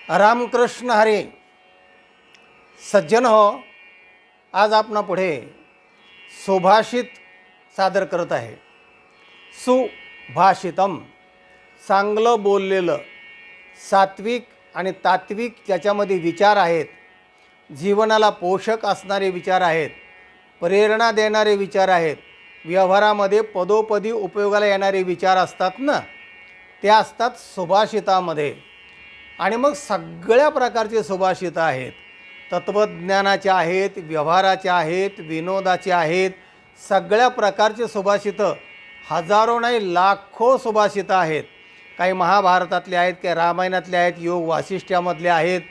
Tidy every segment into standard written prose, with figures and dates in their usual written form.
रामकृष्ण हरी. सज्जन हो, आज आपणा पुढे सुभाषित सादर करत आहे. सुभाषितम, चांगलं बोललेलं, सात्विक आणि तात्विक ज्याच्यामध्ये विचार आहेत, जीवनाला पोषक असणारे विचार आहेत, प्रेरणा देणारे विचार आहेत, व्यवहारामध्ये पदोपदी उपयोगाला येणारे विचार असतात ना, ते असतात सुभाषितामध्ये. आणि मग सगळ्या प्रकारचे सुभाषितं आहेत. तत्त्वज्ञानाचे आहेत, व्यवहाराचे आहेत, विनोदाचे आहेत. सगळ्या प्रकारचे सुभाषितं, हजारो नाही लाखो सुभाषितं आहेत. काही महाभारतातले आहेत, काही रामायणातले आहेत, योग वासिष्ठ्यामधले आहेत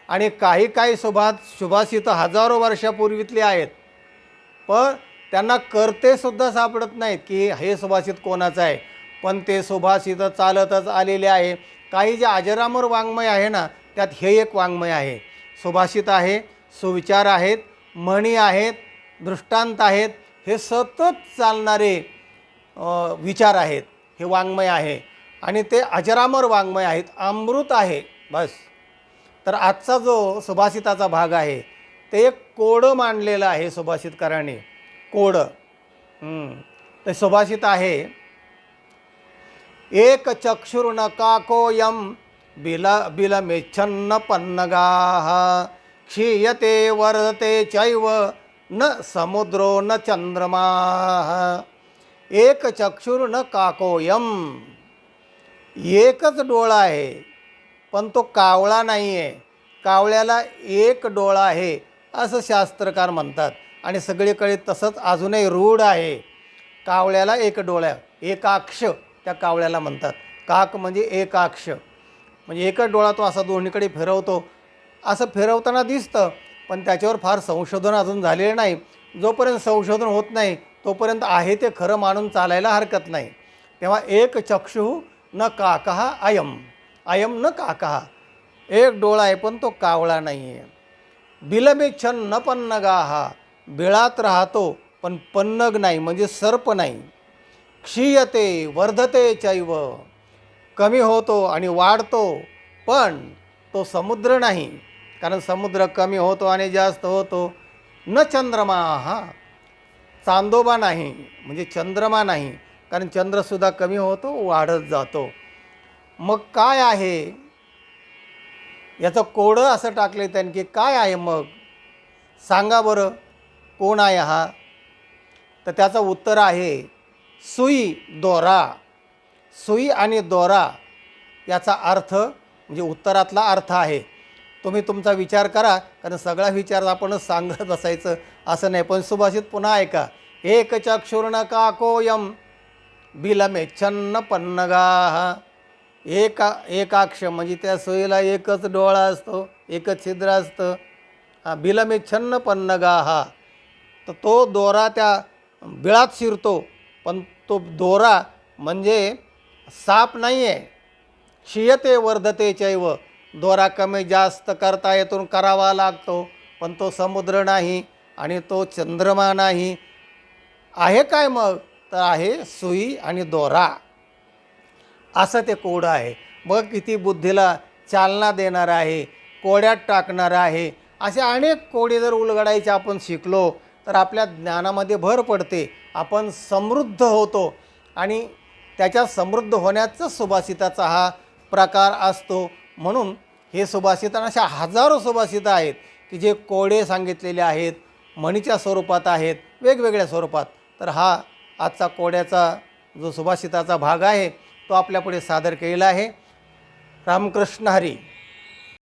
आणि काही सुभाषितं हजारो वर्षापूर्वीतले आहेत. पण त्यांना कर्तेसुद्धा सापडत नाहीत की हे सुभाषित कोणाचं आहे. पण ते सुभाषितं चालतच आलेले आहे. काही जे अजरामर वाङ्मय आहे ना, त्यात हे एक वाङ्मय आहे. सुभाषित आहे, सुविचार आहेत, म्हणी आहेत, दृष्टांत आहेत. हे सतत चालणारे विचार आहेत. हे वाङ्मय आहे आणि ते अजरामर वाङ्मय आहेत, अमृत आहे बस. तर आजचा जो सुभाषिताचा भाग आहे ते एक कोडं मांडलेलं आहे सुभाषितकारांनी. कोडं ते सुभाषित आहे. एक चक्षुर्न काकोयम बिलमेच्छन्न पन्नगाः क्षीयते वर्धते चैव न समुद्रो न चंद्रमाः. एक चक्षुर्न काकोयम, एकच डोळा आहे पण तो कावळा नाही आहे. कावळ्याला एक डोळा आहे असं शास्त्रकार म्हणतात आणि सगळीकडे तसंच अजूनही रूढ आहे. कावळ्याला एक डोळा, एकाक्ष त्या कावळ्याला म्हणतात. काक म्हणजे एकाक्ष, म्हणजे एकच डोळा तो असा दोन्हीकडे फिरवतो. असं फिरवताना दिसतं, पण त्याच्यावर फार संशोधन अजून झालेलं नाही. जोपर्यंत संशोधन होत नाही तोपर्यंत आहे ते खरं मानून चालायला हरकत नाही. तेव्हा एक चक्षुः न काकः अयम, अयम न काकः. एक डोळा आहे पण तो कावळा नाही आहे. बिलमेच्छन् न पन्नगाः, बिळात राहतो पण पन्नग नाही म्हणजे सर्प नाही. क्षीयते वर्धते चैव, कमी होतो आणि वाढतो पण तो समुद्र नाही, कारण समुद्र कमी होतो आणि जास्त होतो. न चंद्रमाः, चांदोबा नाही म्हणजे चंद्रमा नाही, कारण चंद्रसुद्धा कमी होतो वाढत जातो. मग काय आहे याचं कोडं असं टाकले त्यांनी की काय आहे मग सांगा बरं, कोण आहे हा? तर त्याचं उत्तर आहे सुई दोरा. सुई आणि दोरा याचा अर्थ म्हणजे उत्तरातला अर्थ आहे. तुम्ही तुमचा विचार करा, कारण सगळा विचार आपणच सांगत बसायचं असं नाही. पण सुभाषित पुन्हा ऐका. एक चक्षुर्न काकोयम बिलमेच्छन्न पन्नगाः. एकाक्ष म्हणजे त्या सुईला एकच डोळा असतो, एकच छिद्र असतं. बिलमेच्छन्न पन्नगाः, तर तो दोरा त्या बिळात शिरतो पण तो दोरा म्हणजे साप नाही आहे. क्षीयते वर्धते चैव, दोरा कमी जास्त करता येतो, करावा लागतो, पण तो समुद्र नाही आणि तो चंद्रमा नाही. आहे काय मग? तर आहे सुई आणि दोरा. असं ते कोडं आहे. मग किती बुद्धीला चालना देणार आहे, कोड्यात टाकणार आहे. असे अनेक कोडे जर उलगडायचे आपण शिकलो तर आपल्या ज्ञानामध्ये भर पडते, आपण समृद्ध होतो. आणि त्याच्या समृद्ध होण्याचा सुभाषिताचा हा प्रकार असतो. म्हणून हे सुभाषित अशा हजारो सुभाषितं आहेत की जे कोडे सांगितलेले आहेत, म्हणीच्या स्वरूपात आहेत, वेगवेगळ्या स्वरूपात. तर हा आजचा कोड्याचा जो सुभाषिताचा भाग आहे तो आपल्यापुढे सादर केलेला आहे. रामकृष्ण हरी.